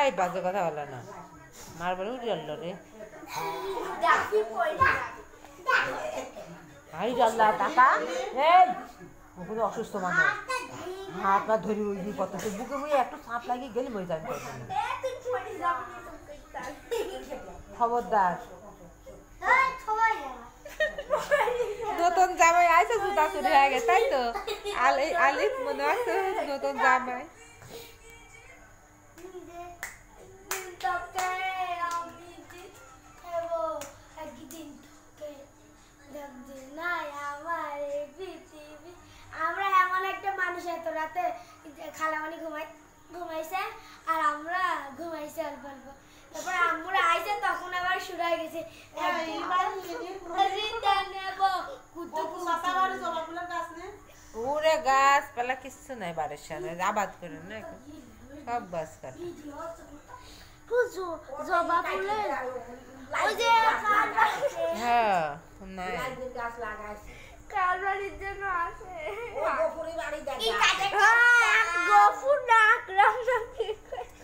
এই বাজে কথা বলে না মার বলে উঠে গেল রে হাই জাল্লা টাকা এই ওগুলো অসুস্থ মানুষ হাত পা ধরে ওই কত বুকে বুকে একটু সাপ লাগিয়ে গেলে মরে যাবে খবরদার নতুন জামাই আছে জুতা চুরি হয়ে গেছে তাই তো আলিফ মনে আছে নতুন জামাই আমরা এমন একটা মানুষ এত রাতে খালামানি ঘুমাইছে আর আমরা ঘুমাইছি অল্প অল্প তারপর আমরা আইছে তখন আবার শুরু হয়ে গেছে পুরে গাছ পালা কিছু নাই বাড়ির সামনে আবাদ করে না সব গাছ কাটে জবা ফুলের ওই যে হ্যাঁ নাই কার বাড়ির জন্য আছে গফুর না